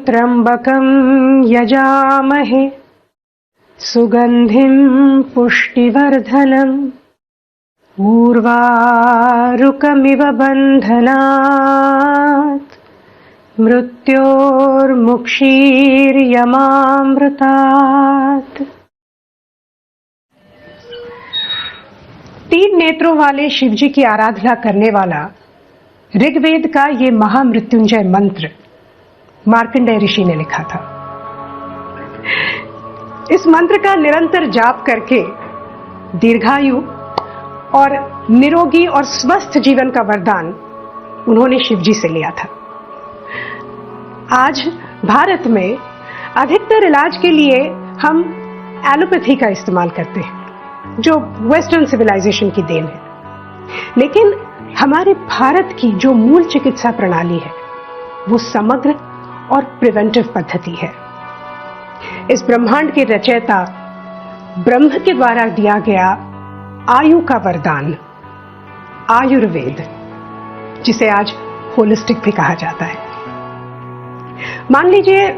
त्र्यंबकं यजामहे सुगंधिं पुष्टिवर्धनम् उर्वारुकमिव बन्धनात् मृत्योर्मुक्षीर्यमामृतात्। 3 नेत्रों वाले शिवजी की आराधना करने वाला ऋग्वेद का ये महामृत्युंजय मंत्र मार्कंडेय ऋषि ने लिखा था। इस मंत्र का निरंतर जाप करके दीर्घायु और निरोगी और स्वस्थ जीवन का वरदान उन्होंने शिवजी से लिया था। आज भारत में अधिकतर इलाज के लिए हम एलोपैथी का इस्तेमाल करते हैं, जो वेस्टर्न सिविलाइजेशन की देन है। लेकिन हमारे भारत की जो मूल चिकित्सा प्रणाली है वो समग्र और प्रिवेंटिव पद्धति है। इस ब्रह्मांड के रचयिता ब्रह्म के द्वारा दिया गया आयु का वरदान आयुर्वेद, जिसे आज होलिस्टिक भी कहा जाता है। मान लीजिए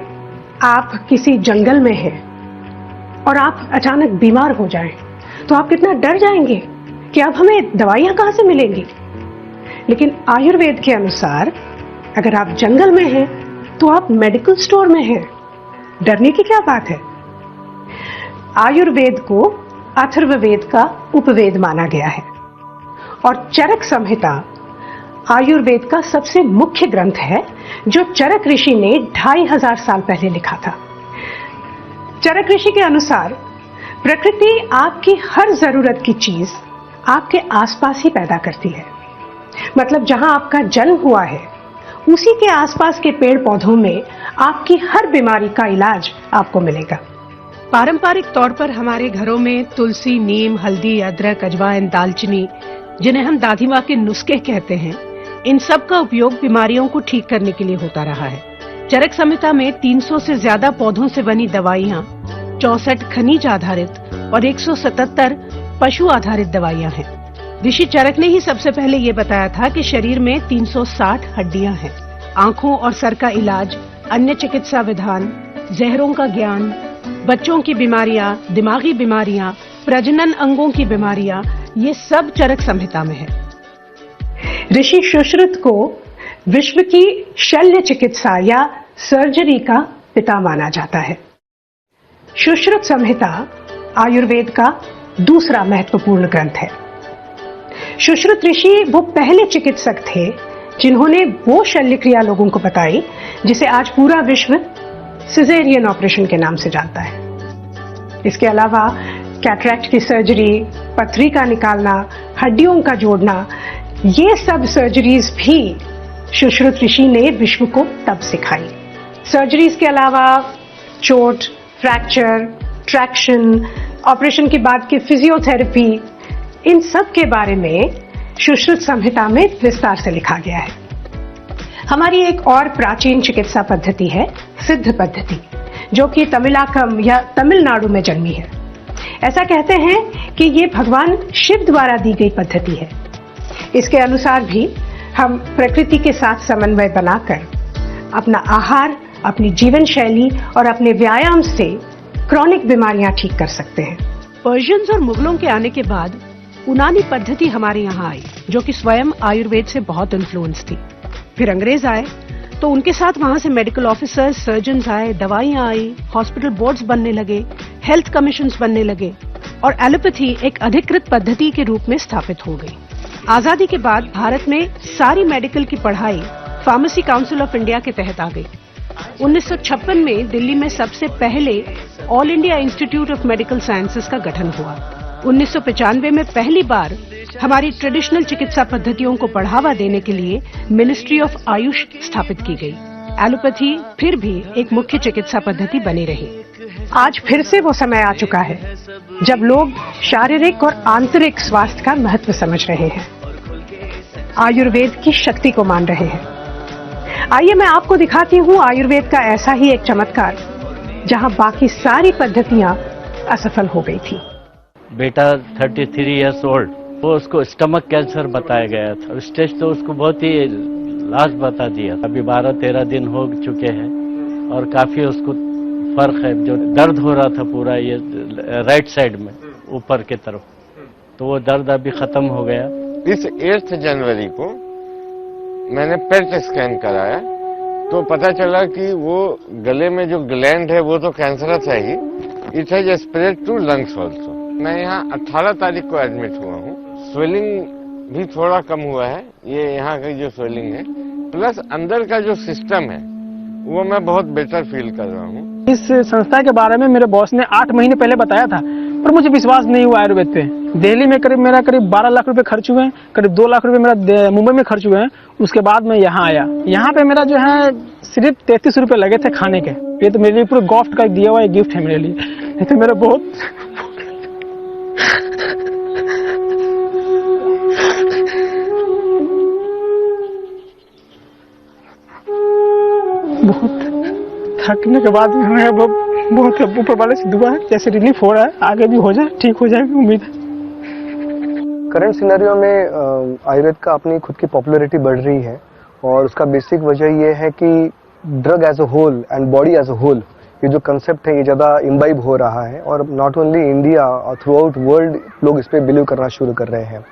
आप किसी जंगल में हैं और आप अचानक बीमार हो जाएं, तो आप कितना डर जाएंगे कि अब हमें दवाइयां कहां से मिलेंगी। लेकिन आयुर्वेद के अनुसार अगर आप जंगल में हैं तो आप मेडिकल स्टोर में हैं, डरने की क्या बात है। आयुर्वेद को अथर्ववेद का उपवेद माना गया है और चरक संहिता आयुर्वेद का सबसे मुख्य ग्रंथ है, जो चरक ऋषि ने 2500 साल पहले लिखा था। चरक ऋषि के अनुसार प्रकृति आपकी हर जरूरत की चीज आपके आसपास ही पैदा करती है। मतलब जहां आपका जन्म हुआ है उसी के आसपास के पेड़ पौधों में आपकी हर बीमारी का इलाज आपको मिलेगा। पारंपरिक तौर पर हमारे घरों में तुलसी, नीम, हल्दी, अदरक, अजवाइन, दालचीनी, जिन्हें हम दादी माँ के नुस्खे कहते हैं, इन सब का उपयोग बीमारियों को ठीक करने के लिए होता रहा है। चरक संहिता में 300 से ज्यादा पौधों से बनी दवाइयाँ, 64 खनिज आधारित और 177 पशु आधारित दवाइयाँ हैं। ऋषि चरक ने ही सबसे पहले ये बताया था कि शरीर में 360 हड्डियां हैं। आंखों और सर का इलाज, अन्य चिकित्सा विधान, जहरों का ज्ञान, बच्चों की बीमारियां, दिमागी बीमारियां, प्रजनन अंगों की बीमारियां, ये सब चरक संहिता में है। ऋषि सुश्रुत को विश्व की शल्य चिकित्सा या सर्जरी का पिता माना जाता है। सुश्रुत संहिता आयुर्वेद का दूसरा महत्वपूर्ण ग्रंथ है। सुश्रुत ऋषि वो पहले चिकित्सक थे जिन्होंने वो शल्य क्रिया लोगों को बताई जिसे आज पूरा विश्व सिजेरियन ऑपरेशन के नाम से जानता है। इसके अलावा कैटरैक्ट की सर्जरी, पथरी का निकालना, हड्डियों का जोड़ना, ये सब सर्जरीज भी सुश्रुत ऋषि ने विश्व को तब सिखाई। सर्जरीज के अलावा चोट, फ्रैक्चर, ट्रैक्शन, ऑपरेशन के बाद की फिजियोथेरेपी, इन सब के बारे में सुश्रुत संहिता में विस्तार से लिखा गया है। हमारी एक और प्राचीन चिकित्सा पद्धति है सिद्ध पद्धति, जो कि तमिलाकम या तमिलनाडु में जन्मी है। ऐसा कहते हैं कि ये भगवान शिव द्वारा दी गई पद्धति है। इसके अनुसार भी हम प्रकृति के साथ समन्वय बनाकर अपना आहार, अपनी जीवन शैली और अपने व्यायाम से क्रॉनिक बीमारियां ठीक कर सकते हैं। पर्शियंस और मुगलों के आने के बाद यूनानी पद्धति हमारे यहाँ आई, जो कि स्वयं आयुर्वेद से बहुत इन्फ्लुएंस थी। फिर अंग्रेज आए तो उनके साथ वहाँ से मेडिकल ऑफिसर्स, सर्जन्स आए, दवाइयाँ आई, हॉस्पिटल बोर्ड्स बनने लगे, हेल्थ कमीशंस बनने लगे और एलोपैथी एक अधिकृत पद्धति के रूप में स्थापित हो गई। आजादी के बाद भारत में सारी मेडिकल की पढ़ाई फार्मेसी काउंसिल ऑफ इंडिया के तहत आ गई। 1956 में दिल्ली में सबसे पहले all India institute of medical sciences का गठन हुआ। 1995 में पहली बार हमारी ट्रेडिशनल चिकित्सा पद्धतियों को बढ़ावा देने के लिए मिनिस्ट्री ऑफ आयुष स्थापित की गई। एलोपैथी फिर भी एक मुख्य चिकित्सा पद्धति बनी रही। आज फिर से वो समय आ चुका है जब लोग शारीरिक और आंतरिक स्वास्थ्य का महत्व समझ रहे हैं, आयुर्वेद की शक्ति को मान रहे हैं। आइए मैं आपको दिखाती हूँ आयुर्वेद का ऐसा ही एक चमत्कार जहाँ बाकी सारी पद्धतियाँ असफल हो गई थी। बेटा 33 इयर्स ओल्ड, वो उसको स्टमक कैंसर बताया गया था। स्टेज तो उसको बहुत ही लास्ट बता दिया। अभी 12-13 दिन हो चुके हैं, और काफी उसको फर्क है। जो दर्द हो रहा था पूरा ये राइट साइड में ऊपर की तरफ, तो वो दर्द अभी खत्म हो गया। इस 8 जनवरी को मैंने पेट स्कैन कराया तो पता चला कि वो गले में जो ग्लैंड है वो तो कैंसरस है ही, it has spread to lungs also. मैं यहाँ 18 तारीख को एडमिट हुआ हूँ। स्वेलिंग भी थोड़ा कम हुआ है, ये यहाँ की जो स्वेलिंग है, प्लस अंदर का जो सिस्टम है वो मैं बहुत बेटर फील कर रहा हूँ। इस संस्था के बारे में मेरे बॉस ने 8 महीने पहले बताया था, पर मुझे विश्वास नहीं हुआ आयुर्वेद पे। दिल्ली में करीब 12 लाख रुपए खर्च हुए हैं, करीब 2 लाख रुपए मेरा मुंबई में खर्च हुए हैं। उसके बाद मैं यहाँ आया। यहाँ पे मेरा जो है सिर्फ 33 रुपए लगे थे खाने के। ये तो मेरे लिए पूरे गॉफ्ट का दिया हुआ गिफ्ट है मेरे लिए। ये तो मेरा बहुत थकने के बाद मैं बहुत ऊपर वाले से दुआ है, जैसे रिलीफ हो रहा है, आगे भी हो जाए, ठीक हो जाएगी उम्मीद है। करंट सिनेरियो में आयुर्वेद का अपनी खुद की पॉपुलैरिटी बढ़ रही है और उसका बेसिक वजह ये है कि drug as a whole and body as a whole, ये जो कंसेप्ट है ये ज़्यादा इम्बाइब हो रहा है और नॉट ओनली इंडिया और थ्रू आउट वर्ल्ड लोग इस पर बिलीव करना शुरू कर रहे हैं।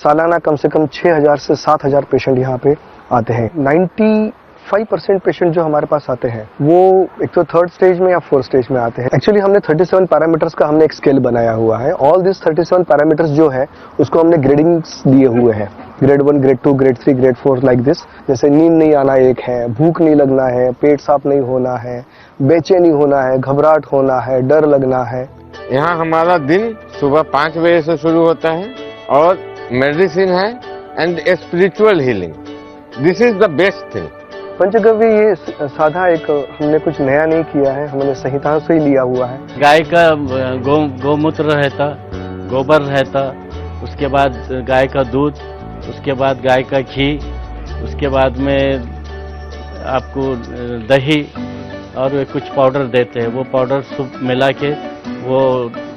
सालाना कम से कम 6,000 से 7,000 पेशेंट यहाँ पे आते हैं। 95% पेशेंट जो हमारे पास आते हैं वो एक तो 3rd स्टेज में या 4th स्टेज में आते हैं। एक्चुअली हमने 37 पैरामीटर्स का हमने एक स्केल बनाया हुआ है। ऑल दिस 37 पैरामीटर्स जो है उसको हमने ग्रेडिंग्स दिए हुए हैं, grade 1, grade 2, grade 3, grade 4 like this. जैसे नींद नहीं आना एक है, भूख नहीं लगना है, पेट साफ नहीं होना है, बेचैनी होना है, घबराहट होना है, डर लगना है। यहाँ हमारा दिन सुबह 5 बजे से शुरू होता है और मेडिसिन है and spiritual healing. This is the best thing. पंचगव्य ये साधा एक हमने कुछ नया नहीं किया है, हमने संहिता से ही लिया हुआ है। गाय का गौमूत्र रहता, गोबर रहता, उसके बाद गाय का दूध, उसके बाद गाय का घी, उसके बाद में आपको दही और कुछ पाउडर देते हैं। वो पाउडर सब मिला के वो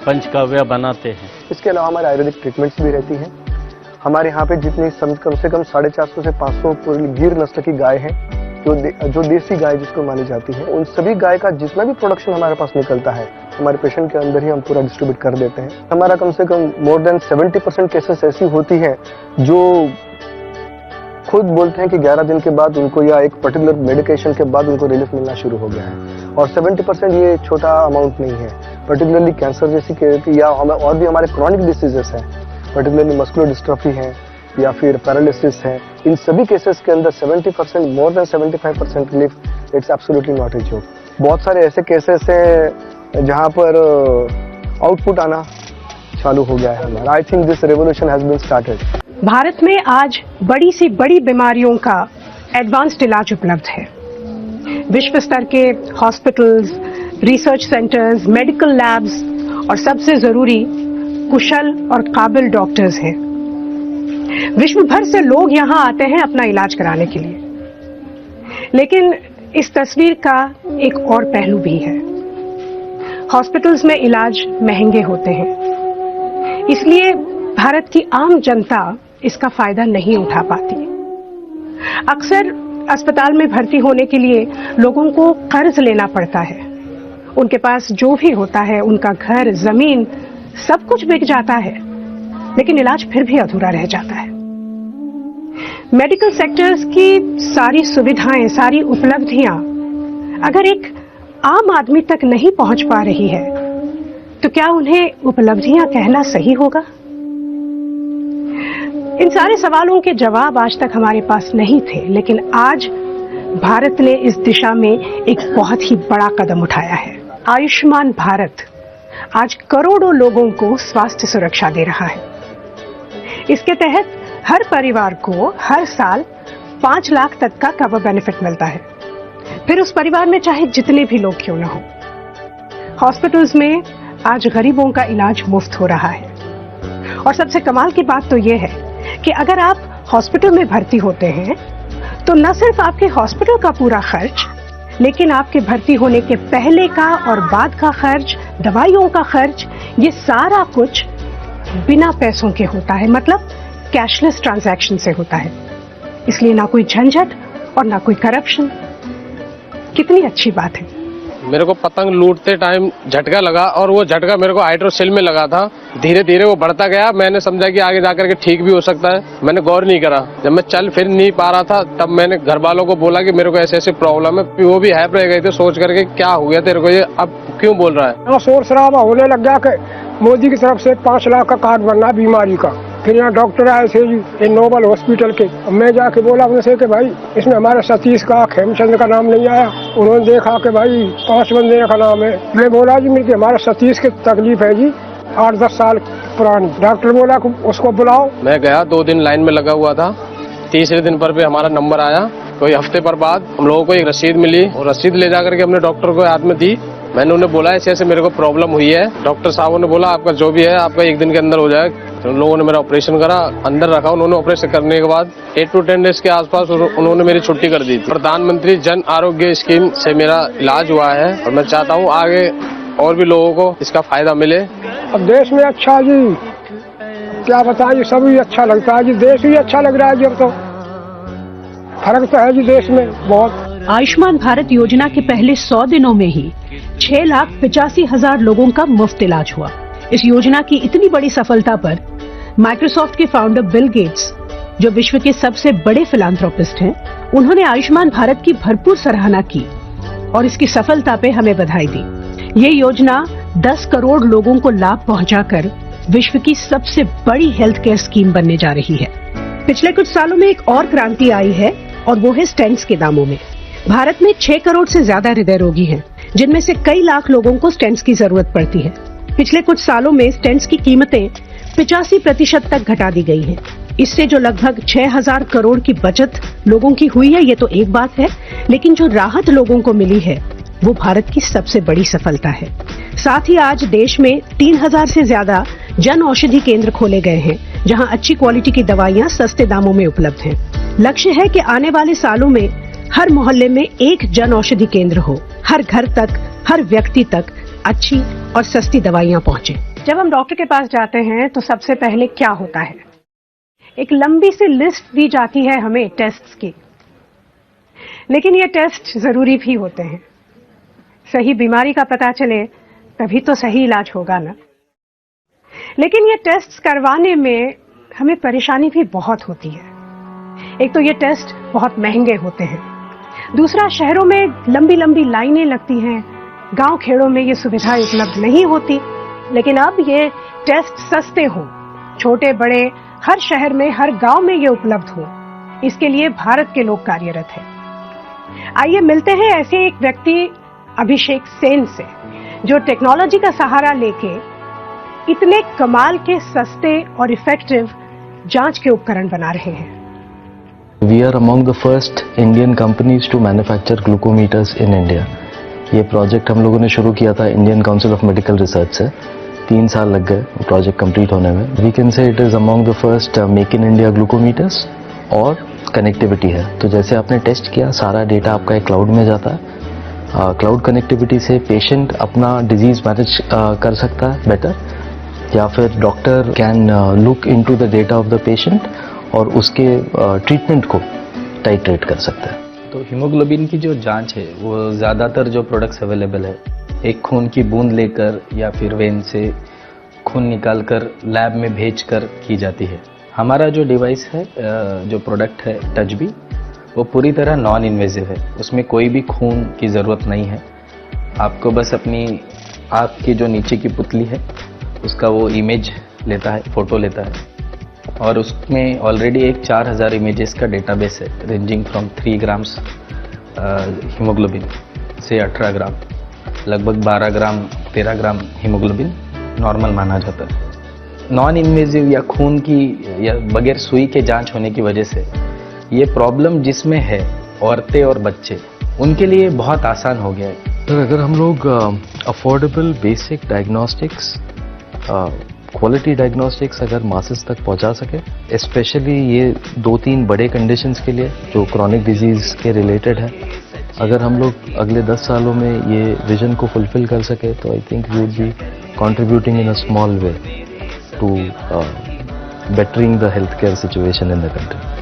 पंचकाव्य बनाते हैं। इसके अलावा हमारे आयुर्वेदिक ट्रीटमेंट्स भी रहती हैं। हमारे यहाँ पे जितनी कम से कम 450 से 500 गिर नस्ल की गाय है, जो देसी गाय जिसको मानी जाती है, उन सभी गाय का जितना भी प्रोडक्शन हमारे पास निकलता है हमारे पेशेंट के अंदर ही हम पूरा डिस्ट्रीब्यूट कर देते हैं। हमारा कम से कम मोर देन 70% केसेस ऐसी होती हैं जो खुद बोलते हैं कि 11 दिन के बाद उनको या एक पर्टिकुलर मेडिकेशन के बाद उनको रिलीफ मिलना शुरू हो गया है। और 70% ये छोटा अमाउंट नहीं है। पर्टिकुलरली कैंसर जैसी या और भी हमारे क्रॉनिक डिसीजेस हैं, पर्टिकुलरली मस्कुलर डिस्ट्रॉफी है या फिर पैरालिसिस है, इन सभी केसेस के अंदर 70%, more than 75% relief, it's absolutely not a joke. बहुत सारे ऐसे केसेस हैं जहां पर आउटपुट आना चालू हो गया है हमारा। I think this revolution has been started. भारत में आज बड़ी सी बड़ी बीमारियों का एडवांस्ड इलाज उपलब्ध है। विश्व स्तर के hospitals, research centres, medical labs और सबसे जरूरी कुशल और काबिल डॉक्टर्स हैं। विश्व भर से लोग यहां आते हैं अपना इलाज कराने के लिए। लेकिन इस तस्वीर का एक और पहलू भी है। हॉस्पिटल्स में इलाज महंगे होते हैं, इसलिए भारत की आम जनता इसका फायदा नहीं उठा पाती। अक्सर अस्पताल में भर्ती होने के लिए लोगों को कर्ज लेना पड़ता है। उनके पास जो भी होता है, उनका घर, जमीन, सब कुछ बिक जाता है, लेकिन इलाज फिर भी अधूरा रह जाता है। मेडिकल सेक्टर्स की सारी सुविधाएं, सारी उपलब्धियां अगर एक आम आदमी तक नहीं पहुंच पा रही है, तो क्या उन्हें उपलब्धियां कहना सही होगा? इन सारे सवालों के जवाब आज तक हमारे पास नहीं थे, लेकिन आज भारत ने इस दिशा में एक बहुत ही बड़ा कदम उठाया है। आयुष्मान भारत आज करोड़ों लोगों को स्वास्थ्य सुरक्षा दे रहा है। इसके तहत हर परिवार को हर साल 5 लाख तक का कवर बेनिफिट मिलता है, फिर उस परिवार में चाहे जितने भी लोग क्यों न हो। हॉस्पिटल्स में आज गरीबों का इलाज मुफ्त हो रहा है। और सबसे कमाल की बात तो यह है कि अगर आप हॉस्पिटल में भर्ती होते हैं तो न सिर्फ आपके हॉस्पिटल का पूरा खर्च, लेकिन आपके भर्ती होने के पहले का और बाद का खर्च, दवाइयों का खर्च, ये सारा कुछ बिना पैसों के होता है, मतलब कैशलेस ट्रांजैक्शन से होता है। इसलिए ना कोई झंझट और ना कोई करप्शन। कितनी अच्छी बात है। मेरे को पतंग लूटते टाइम झटका लगा और वो झटका मेरे को हाइड्रोसेल में लगा था। धीरे धीरे वो बढ़ता गया, मैंने समझा कि आगे जाकर के ठीक भी हो सकता है। मैंने गौर नहीं करा, जब मैं चल फिर नहीं पा रहा था तब मैंने घर वालों को बोला कि मेरे को ऐसे ऐसे प्रॉब्लम है। वो भी हैप रह गए थे सोच करके क्या हो गया तेरे को, ये अब क्यों बोल रहा है। शोर शराबा होने लग गया कि मोदी की तरफ से 5 लाख का कार्ड बनना बीमारी का। फिर यहाँ डॉक्टर आए थे जी ये नोबल हॉस्पिटल के, मैं जाके बोला उनसे कि भाई इसमें हमारे सतीश का खेमचंद का नाम नहीं आया। उन्होंने देखा कि भाई 5 बंदे का नाम है। मैं बोला जी मेरे हमारे सतीश की तकलीफ है जी 8-10 साल पुरानी। डॉक्टर बोला कि उसको बुलाओ। मैं गया, 2 दिन लाइन में लगा हुआ था। तीसरे दिन पर भी हमारा नंबर आया। कोई हफ्ते पर बाद हम लोगों को एक रसीद मिली और रसीद ले जाकर के हमने डॉक्टर को हाथ में दी। मैंने उन्हें बोला ऐसे ऐसे मेरे को प्रॉब्लम हुई है। डॉक्टर साहब ने बोला आपका जो भी है आपका 1 दिन के अंदर हो जाए। तो उन लोगों ने मेरा ऑपरेशन करा, अंदर रखा। उन्होंने ऑपरेशन करने के बाद 8 to 10 डेज के आसपास उन्होंने मेरी छुट्टी कर दी थी। प्रधानमंत्री जन आरोग्य स्कीम से मेरा इलाज हुआ है और मैं चाहता हूँ आगे और भी लोगों को इसका फायदा मिले। अब देश में अच्छा जी क्या बताएं जी, सब ही अच्छा लगता है जी, देश ही अच्छा लग रहा है जी। अब तो फर्क तो है जी देश में बहुत। आयुष्मान भारत योजना के पहले 100 दिनों में ही 6,85,000 लोगों का मुफ्त इलाज हुआ। इस योजना की इतनी बड़ी सफलता पर माइक्रोसॉफ्ट के फाउंडर बिल गेट्स, जो विश्व के सबसे बड़े फिलैंथ्रोपिस्ट हैं, उन्होंने आयुष्मान भारत की भरपूर सराहना की और इसकी सफलता पे हमें बधाई दी। ये योजना 10 करोड़ लोगों को लाभ पहुंचाकर विश्व की सबसे बड़ी हेल्थ केयर स्कीम बनने जा रही है। पिछले कुछ सालों में एक और क्रांति आई है और वो है स्टेंट्स के दामों में। भारत में 6 करोड़ से ज्यादा हृदय रोगी हैं, जिनमें से कई लाख लोगों को स्टेंट्स की जरूरत पड़ती है। पिछले कुछ सालों में स्टेंट्स की कीमतें 85% तक घटा दी गई हैं। इससे जो लगभग 6,000 करोड़ की बचत लोगों की हुई है, ये तो एक बात है, लेकिन जो राहत लोगों को मिली है वो भारत की सबसे बड़ी सफलता है। साथ ही आज देश में 3,000 से ज्यादा जन औषधि केंद्र खोले गए हैं, जहां अच्छी क्वालिटी की दवाइयां सस्ते दामों में उपलब्ध हैं। लक्ष्य है कि आने वाले सालों में हर मोहल्ले में एक जन औषधि केंद्र हो, हर घर तक, हर व्यक्ति तक अच्छी और सस्ती दवाइयां पहुंचे। जब हम डॉक्टर के पास जाते हैं तो सबसे पहले क्या होता है, एक लंबी सी लिस्ट दी जाती है हमें टेस्ट्स की। लेकिन ये टेस्ट जरूरी भी होते हैं। सही बीमारी का पता चले तभी तो सही इलाज होगा ना। लेकिन ये टेस्ट करवाने में हमें परेशानी भी बहुत होती है। एक तो ये टेस्ट बहुत महंगे होते हैं, दूसरा शहरों में लंबी लंबी लाइनें लगती हैं, गांव खेड़ों में ये सुविधाएं उपलब्ध नहीं होती। लेकिन अब ये टेस्ट सस्ते हों, छोटे बड़े हर शहर में हर गांव में ये उपलब्ध हो, इसके लिए भारत के लोग कार्यरत हैं। आइए मिलते हैं ऐसे एक व्यक्ति अभिषेक सेन से, जो टेक्नोलॉजी का सहारा लेके इतने कमाल के सस्ते और इफेक्टिव जांच के उपकरण बना रहे हैं। We are among the first Indian companies to manufacture glucometers in India. ये प्रोजेक्ट हम लोगों ने शुरू किया था Indian Council of Medical Research से। 3 साल लग गए प्रोजेक्ट कंप्लीट होने में। We can say it is among the first make in India glucometers. और कनेक्टिविटी है, तो जैसे आपने टेस्ट किया सारा डेटा आपका एक क्लाउड में जाता है। क्लाउड कनेक्टिविटी से पेशेंट अपना डिजीज मैनेज कर सकता है बेटर, या फिर doctor can look into the data of the patient और उसके ट्रीटमेंट को टाइट्रेट कर सकता है। तो हीमोग्लोबिन की जो जांच है वो ज़्यादातर जो प्रोडक्ट्स अवेलेबल है, एक खून की बूंद लेकर या फिर वेन से खून निकालकर लैब में भेजकर की जाती है। हमारा जो डिवाइस है, जो प्रोडक्ट है टचबी, वो पूरी तरह नॉन इन्वेजिव है। उसमें कोई भी खून की ज़रूरत नहीं है। आपको बस अपनी आँख की जो नीचे की पुतली है उसका वो इमेज लेता है, फ़ोटो लेता है, और उसमें ऑलरेडी एक 4000 इमेजेस का डेटाबेस है, रेंजिंग फ्रॉम 3 ग्राम्स हीमोग्लोबिन से 18 ग्राम, लगभग 12 ग्राम 13 ग्राम हीमोग्लोबिन नॉर्मल माना जाता है। नॉन इन्वेजिव या खून की या बगैर सुई के जांच होने की वजह से ये प्रॉब्लम जिसमें है औरतें और बच्चे, उनके लिए बहुत आसान हो गया है। सर, अगर हम लोग affordable basic diagnostics, quality diagnostics अगर मासेस तक पहुंचा सके, स्पेशली ये 2-3 बड़े कंडीशंस के लिए जो क्रॉनिक डिजीज के रिलेटेड है, अगर हम लोग अगले 10 सालों में ये विजन को फुलफिल कर सके तो I think we would be contributing in a small way to bettering the health care situation in the country.